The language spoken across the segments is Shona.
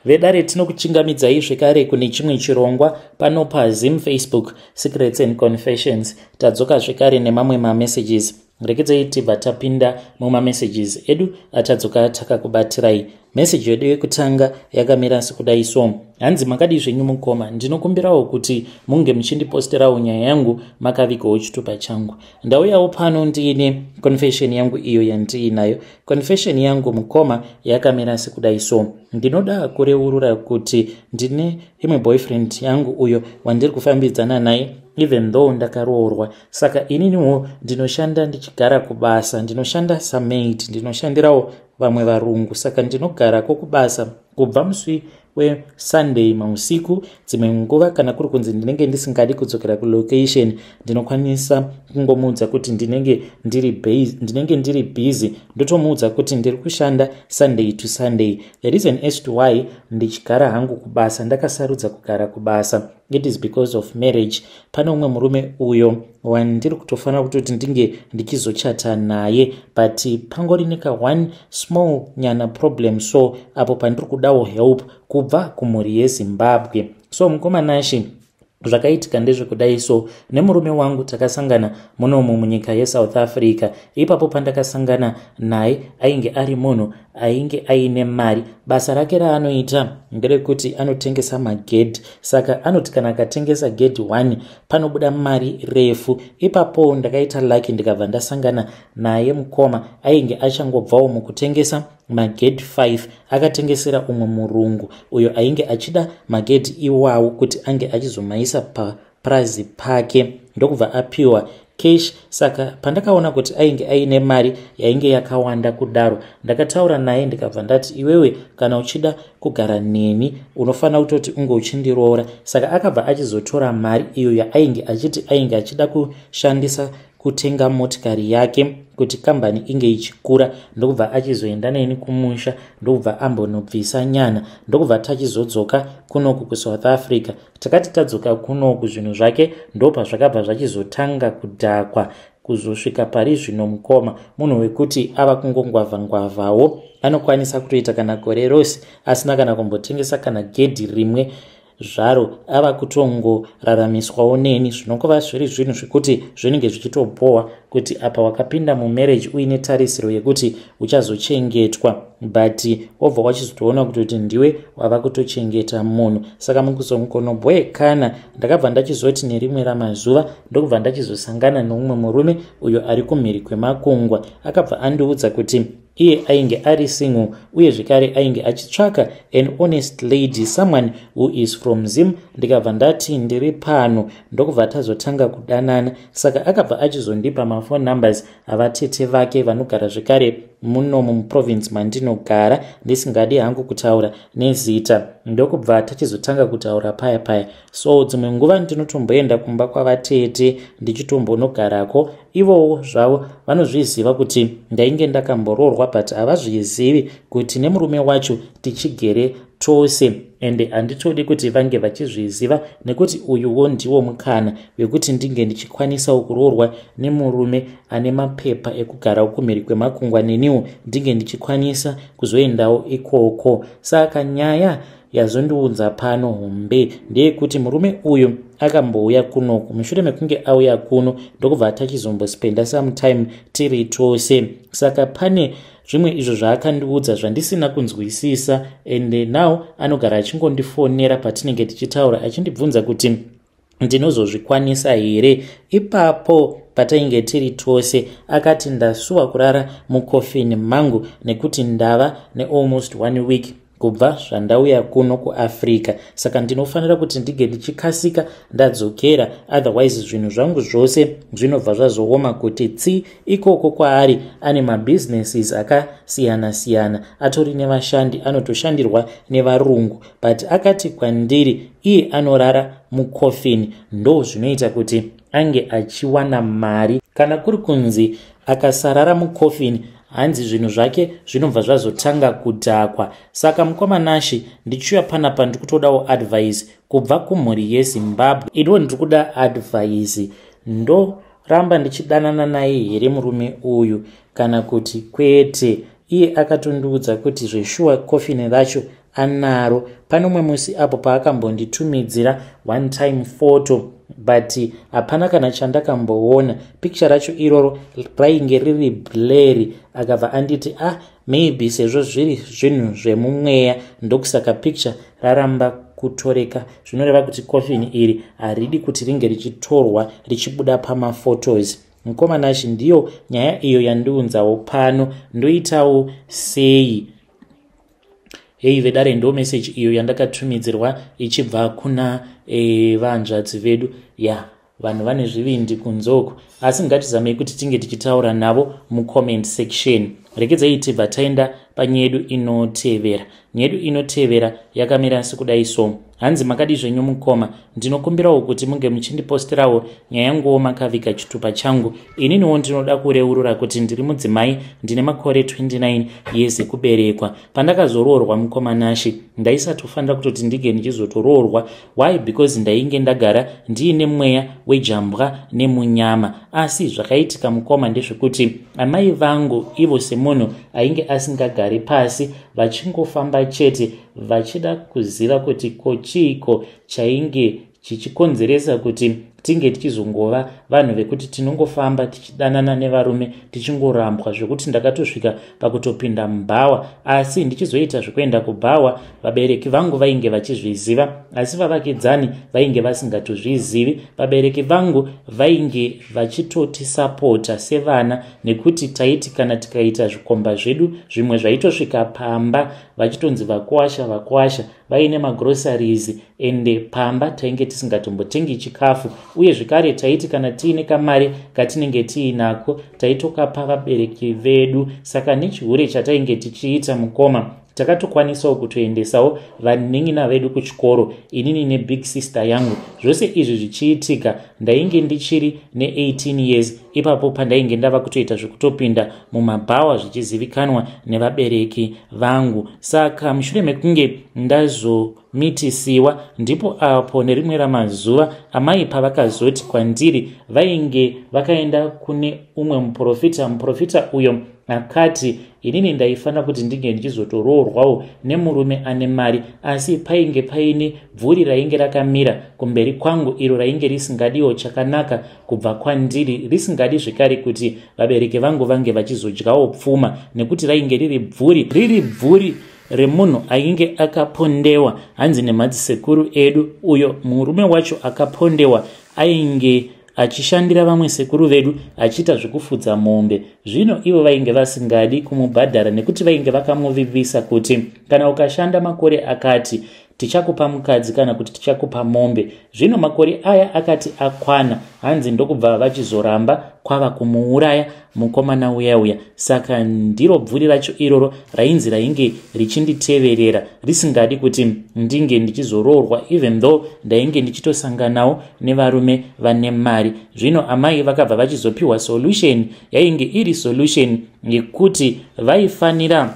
Vedare tinokuchingamidzai zvekare kune chimwe chirongwa pano paZim Facebook Secrets and Confessions. Tadzoka zvekare nemamwe mamessages. Rekedzai tibva tapinda mumamessages edu atadzoka takakubatirai. Message yedu yekutanga yakamira sekudai so: hanzi makadi zvenyu mukoma, ndinokumbirawo kuti munge muchindiposterawo nyaya yangu makavigawo chitupa changu. Ndauyawo pano ndiine confession yangu iyo yandiinayo. Confession yangu mukoma yakamira sekudai so: ndinoda kureurura kuti ndine imwe boyfriend yangu uyo wandiri kufambidzana naye even though ndakaroorwa. Saka ininiwo ndinoshanda ndichigara kubasa, ndinoshanda samaid, ndinoshandirawo vamwe varungu. Saka ndinogara kokubasa kubva muswi weSunday mausiku. Dzimwe nguva kana kuri kunzi ndinenge ndisingadi kudzokera kulocation, ndinokwanisa kungomuudza kuti ndinenge ndiri busy, ndotomuudza kuti ndiri kushanda Sunday to Sunday. The reason as to why ndichigara hangu kubasa, ndakasarudza kugara kubasa, it is because of marriage. Pane umwe murume uyo wandiri kutofanira kuti ndinge ndichizochata naye, but pangori neka one small nyana problem, so apo pandiri kudawo help kubva kumhuri yeZimbabwe. So mukomanashi zvakaitika ndezvekudai so: nemurume wangu takasangana munomu munyika yeSouth Africa. Ipapo pandakasangana naye ainge ari munhu ainge aine mari. Basa rake raanoita nderekuti anotengesa magedhi. Saka anoti kana akatengesa gedhi 1 panobuda mari refu. Ipapo ndakaita lucky ndikabva ndasangana naye mukoma ainge achangobvawo mukutengesa magedhi 5. Akatengesera umwe murungu uyo ainge achida magedhi iwawo kuti ange achizomaisa paprazi pake, ndokubva apiwa cash. Saka pandakaona kuti ainge aine mari yainge yakawanda kudaro, ndakataura naye ndikabva ndati iwewe kana uchida kugara neni unofanira kutoti unge uchindiroora. Saka akabva achizotora mari iyo yainge achiti ainge achida kushandisa kutenga motikari yake kuti kambani inge ichikura, ndokubva achizoenda neni kumusha, ndokubva ambonobvisa nyana, ndokubva tachizodzoka kunoku kuSouth Africa. Takati tadzoka kunoku zvinhu zvake ndopa zvakabva zvachizotanga kudhakwa kuzosvika pari zvino mukoma munhu wekuti ava kungongwavha-ngwavhawo. Anokwanisa kutoita kana gore rose asina kana kumbotengesa kana gedhi rimwe zvaro, ava kutongoraramiswawo neni. Zvinongova zviri zvinhu zvekuti zvinenge zvichitobohwa kuti apa wakapinda mumarriage uine tarisiro yekuti uchazochengetwa, but wobva wachizotoona kuti ndiwe wava kutochengeta munhu. Saka mukuzongonobhowekana ndakabva ndachizoti nerimwe ramazuva ndokubva ndachizosangana neumwe murume uyo ari kumhiri kwemakungwa. Akabva andiudza kuti iye ainge ari single uye zvekare ainge achitsvaka an honest lady, someone who is from Zim. Ndikabva ndati ndiri pano, ndokubva tazotanga kudanana. Saka akabva achizondipa mafone numbers avatete vake vanogara zvekare munomu muprovince mandinogara, ndisingadi hangu kutaura nezita. Ndokubva tachizotanga kutaura paya paya. So dzimwe nguva ndinotomboenda kumba kwavatete ndichitombonogarako. Ivowo zvavo vanozviziva kuti ndainge ndakamboroorwa, but havazvizivi kuti nemurume wacho tichigere tose, ende handitodi kuti vange vachizviziva nekuti uyuwo ndiwo mukana wekuti ndinge ndichikwanisawo kuroorwa nemurume ane mapepa ekugara kumhiri kwemakungwa, neniwo ndinge ndichikwanisa kuzoendawo ikoko. Saka nyaya yazondiudza pano hombe ndeyekuti murume uyu akambouya kunoku. Mushure mekunge auya kuno ndokubva tachizombospenda sometime tiri tose. Saka pane zvimwe izvo zvaakandiudza zvandisina kunzwisisa, ende now anogara achingondifonera patinenge tichitaura achindibvunza kuti ndinozozvikwanisa here. Ipapo patainge tiri tose akati ndasuwa kurara mukofini mangu nekuti ndava nealmost 1 week kubva zvandauya kuno kuAfrica. Saka ndinofanira kuti ndige ndichikasika ndadzokera, otherwise zvinhu zvangu zvose zvinobva zvazooma kuti tsi ikoko kwaari. Ane mabusinesses akasiyana siyana, atori nevashandi, anotoshandirwa nevarungu, but akati kwandiri iye anorara mukofini ndo zvinoita kuti ange achiwana mari. Kana kuri kunzi akasarara mukofini hanzi zvinhu zvake zvinobva zvazotanga kudhakwa. Saka mukomanashi ndichiuya panapa ndikutodawo advice kubva kumhuri yeZimbabwe. Ido ndiri kuda advice, ndoramba ndichidanana naye here murume uyu kana kuti kwete? Iye akatondiudza kuti zveshuwa kofini racho anaro. Pano mwe musi apo paakambonditumidzira one time photo, but hapana kana chandakamboona. Picture racho iroro rainge riri blurry, akabva anditi maybe sezvo zviri zvinhu zvemumweya ndokusaka picture raramba kutoreka. Zvinoreva kuti coffin iri haridi kuti ringe richitorwa richibuda pamaphotos. Mukoma Nash, ndiyo nyaya iyo yandiunzawo pano. Ndoitawo sei? Hei vedare, ndo message iyo yandakatumidzirwa ichibva kuna vanzvadzi vedu. Vanhu vane zvivindi kunzoko, asi ngatizamei kuti tinge tichitaura navo mucomment section. Rekedzai tibva taenda panyedu inotevera. Nyedu inotevera yakamira sekudai so. Hanzi makadi zvenyu mukoma, ndinokumbirawo kuti munge muchindiposterawo nyaya yanguwo makavika chitupa changu. Ininiwo ndinoda kureurura kuti ndiri mudzimai, ndine makore 29 years ekuberekwa. Pandakazoroorwa mukoma Nash, ndaisatofanira kutoti ndige ndichizotoroorwa. Why? Because ndainge ndagara ndiine mweya wejambwa nemunyama. Asi zvakaitika mukoma ndezvekuti amai vangu ivo semunhu ainge asingagari pasi, vachingofamba chete vachida kuziva kuti kochiko chainge chichikonzeresa kuti tinge tichizongova vanhu vekuti tinongofamba tichidanana nevarume tichingorambwa zvekuti ndakatosvika pakutopinda mubhawa. Asi ndichizoita zvekuenda kubhawa, vabereki vangu vainge vachizviziva, asi vavakidzani vainge vasingatozvizivi. Vabereki vangu vainge vachitotisapota sevana, nekuti taiti kana tikaita zvikomba zvedu zvimwe zvaitosvika pamba vachitonzi vakwasha vaine magroceries, ende pamba tainge tisingatombotengi chikafu. Uye zvekare taiti kana tiine kamari katinenge tiinako taitokapa vabereki vedu. Saka nechihure chatainge tichiita mukoma, takatokwanisawo kutoendesawo vanin'ina vedu kuchikoro, inini nebig sister yangu. Zvose izvi zvichiitika ndainge ndichiri ne18 years. Ipapo pandainge ndava kutoita zvekutopinda mumabhawa zvichizivikanwa nevabereki vangu. Saka mushure mekunge ndazomitisiwa, ndipo apo nerimwe ramazuva amai pavakazoti kwandiri vainge vakaenda kune umwe muprofita uyo akati inini ndaifanira kuti ndinge ndichizotoroorwawo nemurume ane mari, asi painge paine bvuri rainge rakamira kumberi kwangu iro rainge risingadiwo chakanaka kubva kwandiri, risingadi zvekare kuti vabereki vangu vange vachizodyawo pfuma, nekuti rainge riri bvuri remunhu ainge akapondewa. Hanzi nemadzsekuru edu, uyo murume wacho akapondewa ainge achishandira vamwe sekuru vedu achiita zvekufudza mombe. Zvino ivo vainge vasingadi kumubhadhara nekuti vainge vakamuvivisa kuti kana ukashanda makore akati tichakupa mukadzi kana kuti tichakupa mombe. Zvino makore aya akati akwana, hanzi ndokubva vachizoramba kwava kumuuraya mukomana uya. Saka ndiro bvuri racho iroro rainzi rainge richinditeverera, risingadi kuti ndinge ndichizoroorwa, even though ndainge ndichitosanganawo nevarume vane mari. Zvino amai vakabva vachizopiwa solution, yainge iri solution yekuti vaifanira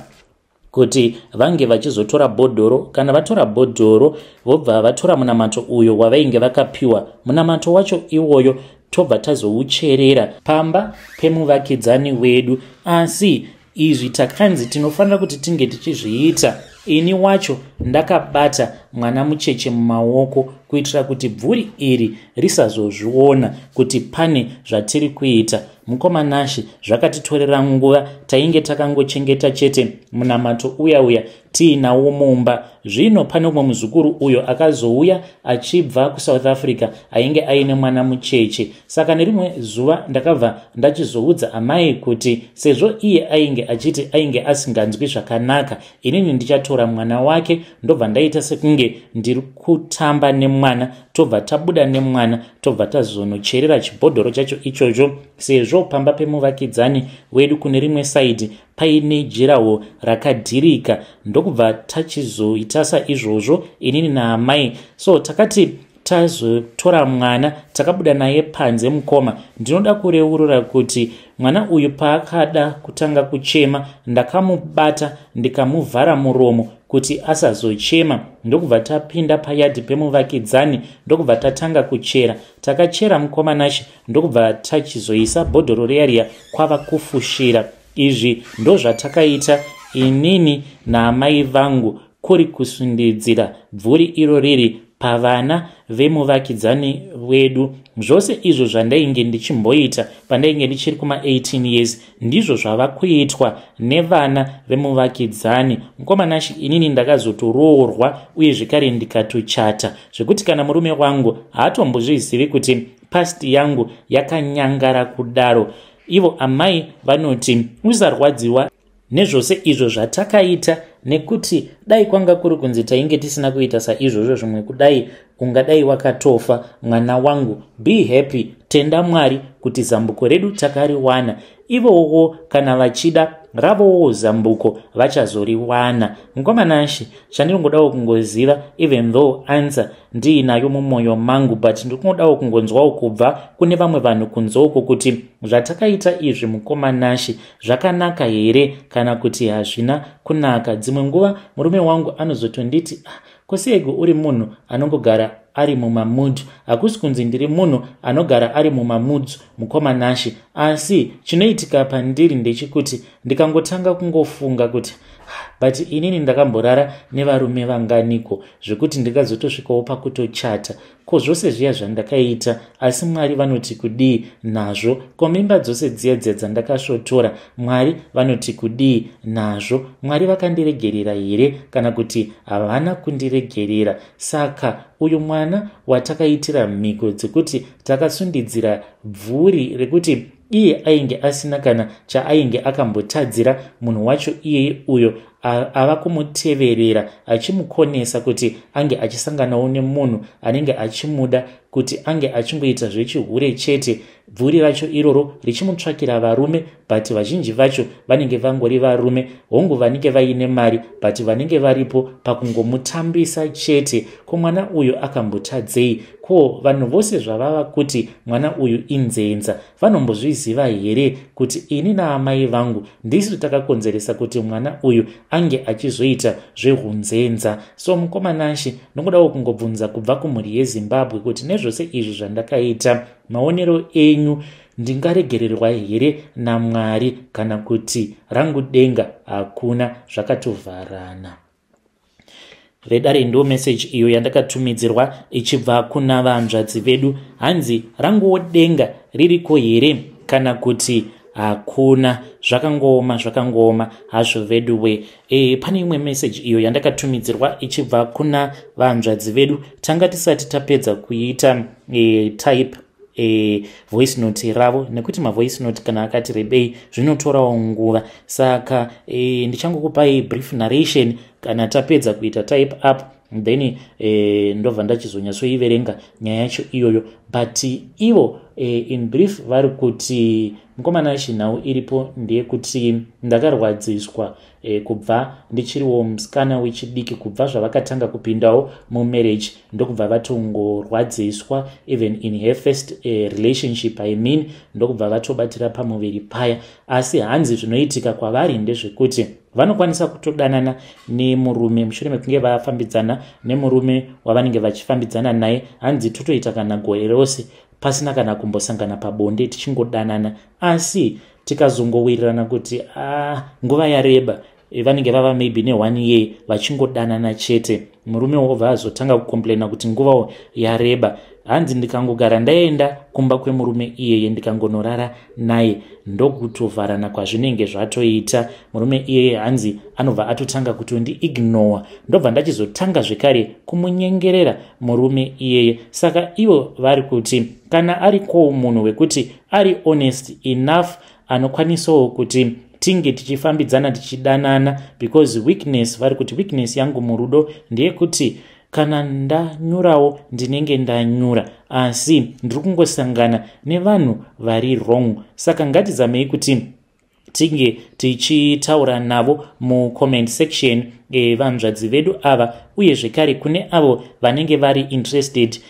kuti vange vachizotora bhodhoro. Kana vatora bhodhoro vobva vatora munamato uyo wavainge vakapiwa. Munamato wacho iwoyo tobva tazoucherera pamba pemuvakidzani wedu. Asi izvi takanzi tinofanira kuti tinge tichizviita. Ini wacho ndakabata mwana mucheche mumaoko kuitira kuti bvuri iri risazozviona kuti pane zvatiri kuita. Mukoma Nash, zvakatitorera nguva, tainge takangochengeta chete munamato uya tiinawo mumba. Zvino pane umwe muzukuru uyo akazouya achibva kuSouth Africa ainge aine mwana mucheche. Saka nerimwe zuva ndakabva ndachizoudza amai kuti sezvo iye ainge achiti ainge asinganzwi zvakanaka, inini ndichatora mwana wake ndobva ndaita sekunge ndiri kutamba nemwana, tobva tabuda nemwana tobva tazonocherera chibhodhoro chacho ichocho, sezvo pamba pemuvakidzani wedu kune rimwe side paine jirawo rakadhirika. Ndokubva tachizoitasa izvozvo inini naamai. So takati tazotora mwana takabuda naye panze mukoma. Ndinoda kureurura kuti mwana uyu paakada kutanga kuchema, ndakamubata ndikamuvhara muromo kuti asazochema. Ndokubva tapinda payadhi pemuvakidzani, ndokubva tatanga kuchera. Takachera mukoma Nash, ndokubva tachizoisa bhodhoro reyaria kwava kufushira. Izvi ndo zvatakaita inini naamai vangu kuri kusundidzira bvuri iro riri pavana vemuvakidzani wedu. Zvose izvo zvandainge ndichimboita pandainge ndichiri kuma18 years ndizvo zvava kuitwa nevana vemuvakidzani. Mukomanashi inini ndakazotoroorwa uye zvekare ndikatochata zvekuti kana murume wangu haatombozvizivi kuti past yangu yakanyangara kudaro. Ivo amai vanoti usarwadziwa nezvose izvo zvatakaita, nekuti dai kwanga kuri kunzi tainge tisina kuita saizvozvo zvimwe kudai ungadai wakatofa mwana wangu. Be happy, tenda Mwari kuti zambuko redu takariwana. Ivowo kana vachida ravowo zambuko vachazoriwana. Mukomanashi chandinongodawo kungoziva, even though answer ndiinayo mumwoyo mangu, but ndinodawo kungonzwawo kubva kune vamwe vanhu kunzoko kuti zvatakaita izvi mukomanashi zvakanaka here kana kuti hazvina kunaka. Dzimwe nguva murume wangu anozotonditi kosego uri munhu anongogara ari mumamudhu. Hakusi kunzi ndiri munhu anogara ari mumamudzu mukomanashi, asi chinoitika pandiri ndechikuti ndikangotanga kungofunga kuti but inini ndakamborara nevarume vanganiko zvekuti ndikazotosvikawo pakutochata. Ko zvose zviya zvandakaita, asi Mwari vanoti kudii nazvo? Ko mimba dzose dziya dzandakashotora, Mwari vanoti kudii nazvo? Mwari vakandiregerera here kana kuti havana kundiregerera? Saka uyu mwana watakaitira mhiko dzekuti takasundidzira bvuri rekuti iye ainge asina kana chaainge akambotadzira, munhu wacho iye uyo ava kumuteverera achimukonesa kuti ange achisanganawo nemunhu anenge achimuda kuti ange achingoita zvechihure chete. Bvuri racho iroro richimutsvakira varume, but vazhinji vacho vanenge vangori varume hongu vanenge vaine mari, but vanenge varipo pakungomutambisa chete. Ko mwana uyu akambotadzei? Ko vanhu vose zvavava kuti mwana uyu inzenza vanombozviziva here kuti ini naamai vangu ndisi takakonzeresa kuti mwana uyu ange achizoita zvehunzenza? So mukomanashi ndingodawo kungobvunza kubva kumhuri yeZimbabwe kuti nezvose izvi zvandakaita maonero enyu ndingaregererwa here naMwari kana kuti rangu denga hakuna, zvakatovharana. Vedare ndo message iyo yandakatumidzirwa ichibva kuna vanzvadzi vedu. Hanzi ranguwo denga ririko here kana kuti hakuna? Zvakangoma hazvo veduwe. Pane imwe message iyo yandakatumidzirwa ichibva kuna vanzvadzi vedu. Tanga tisati tapedza kuita type voice note ravo, nekuti voice note kana akati rebei zvinotorawo nguva. Saka ndichangokupai brief narration kana tapedza kuita type up, then ndobva ndachizonyatsoiverenga nyaya yacho iyoyo. But ivo in brief vari kuti mukomanashi nhau iripo ndeyekuti ndakarwadziswa kubva ndichiriwo musikana wechidiki, kubva zvavakatanga kupindawo mumarriage ndokubva vatongorwadziswa even in her first relationship ndokubva vatobatira pamuviri paya. Asi hanzi zvinoitika kwavari ndezvekuti vanokwanisa kutodanana nemurume mushure mekunge vafambidzana nemurume wavanenge vachifambidzana naye. Hanzi totoita kana gore rose pasina kana kumbosangana pabonde tichingodanana, asi tikazongowirirana kuti nguva yareba vanenge vava maybe ne1 year vachingodanana chete. Murume wobva azotanga kukomplaina kuti nguva yareba. Hanzi ndikangogara ndaenda kumba kwemurume iyeye ndikangonorara naye ndokutovharana kwazvinenge zvatoita. Murume iyeye hanzi anobva atotanga kutondi ignore, ndobva ndachizotanga zvekare kumunyengerera murume iyeye. Saka ivo vari kuti kana ariko munhu wekuti ari honest enough anokwanisawo kuti tinge tichifambidzana tichidanana, because weakness vari kuti weakness yangu murudo ndeyekuti kana ndanyurawo ndinenge ndanyura, asi ndiri kungosangana nevanhu vari wrong. Saka ngatizamei kuti tinge tichitaura navo mucomment section vanzvadzi vedu ava, uye zvekare kune avo vanenge vari interested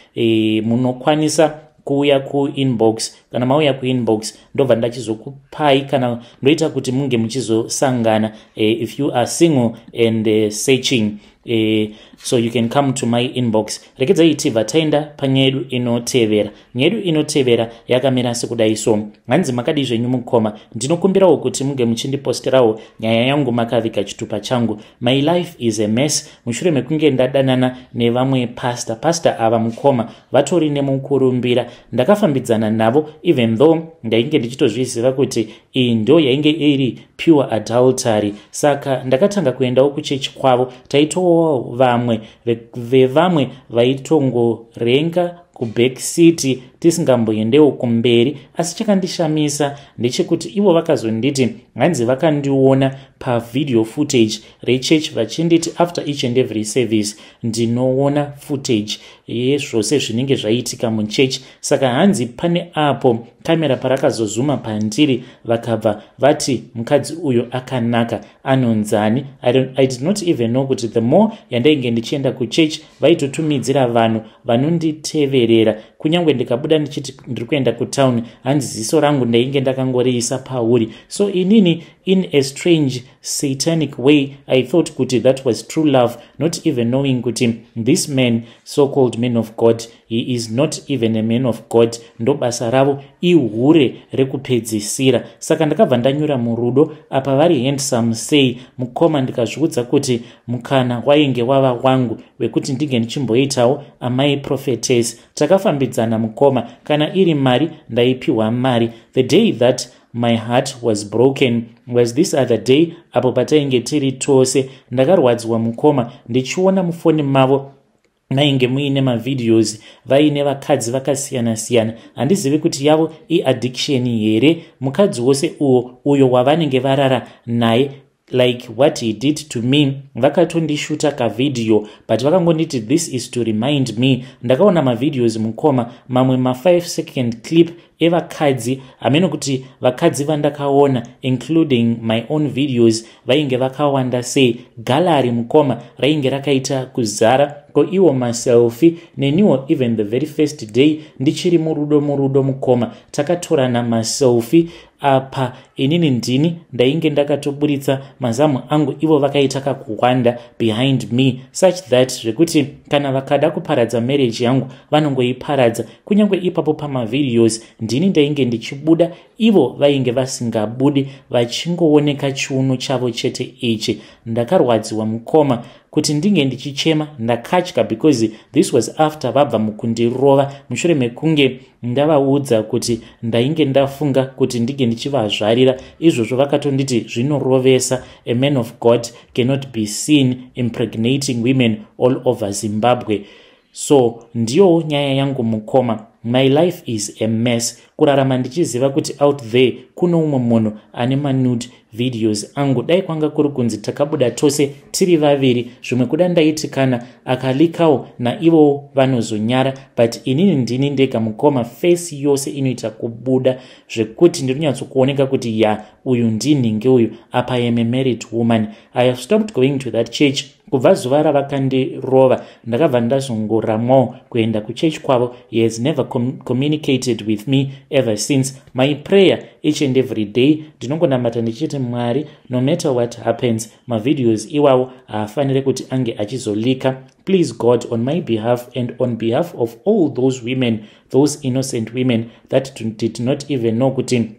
munokwanisa kuuya kuinbox. Kana mauya kuinbox ndobva ndachizokupai kana ndoita kuti munge muchizosangana if you are single and searching. so you can come to my inbox. Rekedzai tibva taenda panyaya yedu inotevera. Nyaya yedu inotevera yakamira sekudai so. Hanzi makadi zvenyu mukoma, ndinokumbirawo kuti munge muchindiposterawo nyaya yangu makaviga chitupa changu. My life is a mess. Mushure mekunge ndadanana nevamwe pastor ava mukoma vatori nemukurumbira, ndakafambidzana navo even though ndainge ndichitozviziva kuti iyi ndo yainge iri pure adultery. Saka ndakatanga kuendawo kuchechi kwavo, taitowo vamwe vevamwe vaitongorenga kuback city tisingamboendewo kumberi. Asi chakandishamisa ndechekuti ivo vakazonditi hanzi vakandiona pavideo footage rechurch vachinditi after each and every service ndinoona footage yezvose zvinenge zvaitika muchurch. Saka hanzi pane apo kamera parakazozuma pandiri vakabva vati mukadzi uyo akanaka anonzani. I did not even know kuti the more yandainge ndichienda kuchurch vaitotumidzira vanhu vanonditeverera. Kunyange ndikabuda ndichiti ndiri kuenda kutown hanzi ziso rangu ndainge ndakangoriisa pauri. So inini in a strange satanic way I thought kuti that was true love, not even knowing kuti this man, so-called man of God, he is not even a man of God. Ndo basa ravo ihure rekupedzisira. Saka ndakabva ndanyura murudo apa vari handsome say mukoma ndikazviudza kuti mukana wainge wava wangu wekuti ndinge ndichimboitawo amai prophetess. Takafambidzana mukoma, kana iri mari ndaipiwa mari. The day that my heart was broken was this other day apo patainge tiri tose. Ndakarwadzwa mukoma ndichiona mufoni mavo mainge muine mavideos vaine vakadzi vakasiyana siyana. Handizivi kuti yavo iaddiction here. Mukadzi wose uyo wavanenge varara naye, like what he did to me, vakatondishuta kavideo but vakangonditi this is to remind me. Ndakaona mavideos mukoma, mamwe ma5 second clip evakadzi ameno kuti vakadzi vandakaona including my own videos vainge vakawanda sei. Gallery mukoma rainge rakaita kuzara ko iwo maselfie neniwo. Even the very first day ndichiri murudo mukoma takatorana maselfie apa inini ndini ndainge ndakatoburitsa mazamu angu, ivo vakaita kakuwanda behind me such that zvekuti kana vakada kuparadza marriage yangu vanongoiparadza. kunyange ipapo pamavideos ndini ndainge ndichibuda, ivo vainge vasingabudi vachingooneka chiuno chavo chete ichi. Ndakarwadziwa mukoma kuti ndinge ndichichema ndakatya because this was after vabva mukundirova mushure mekunge ndavaudza kuti ndainge ndafunga kuti ndinge ndichivazvarira. Izvozvo vakatonditi zvinorovesa. A man of God cannot be seen impregnating women all over Zimbabwe. So ndiyo nyaya yangu mukoma. My life is a mess. Kurarama ndichiziva kuti out there kuno umwe munhu ane manude videos angu. Dai kwanga kuri kunzi takabuda tose tiri vaviri, zvimwe kuda ndaitikana akalikawo na ivo vanozonyara, but inini ndini ndega mukoma face yose inoita kubuda zvekuti ndinonyatsokuoneka kuti ya uyu ndini ngeuyu. Apa I am a married woman. I have stopped going to that church. Kubva zuva ravakandirova ndakabva ndazongoramwawo kuenda kuchurch kwavo. He has never communicated with me ever since. My prayer each and every day ndinongonamata ndichiti Mwari, no matter what happens, mavideos iwawo haafanire kuti ange achizolika. Please God, on my behalf and on behalf of all those women, those innocent women that did not even know kuti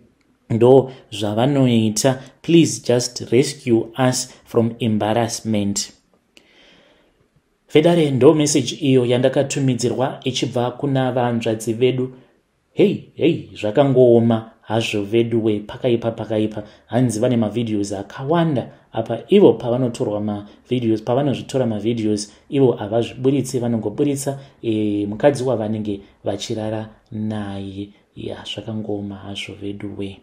ndo zvavanoita, please just rescue us from embarrassment. Fedare ndo message iyo yandakatumidzirwa ichibva kuna vanzvadzi vedu. Hey, zvakangooma hazvo vedu we, pakaipa. Hanzi vane mavideos akawanda apa ivo pavanotorwa mavideos, pavanozvitora mavideos ivo havazviburitsi, vanongoburitsa mukadzi wavanenge vachirara naye. Ya, zvakangooma hazvo vedu we.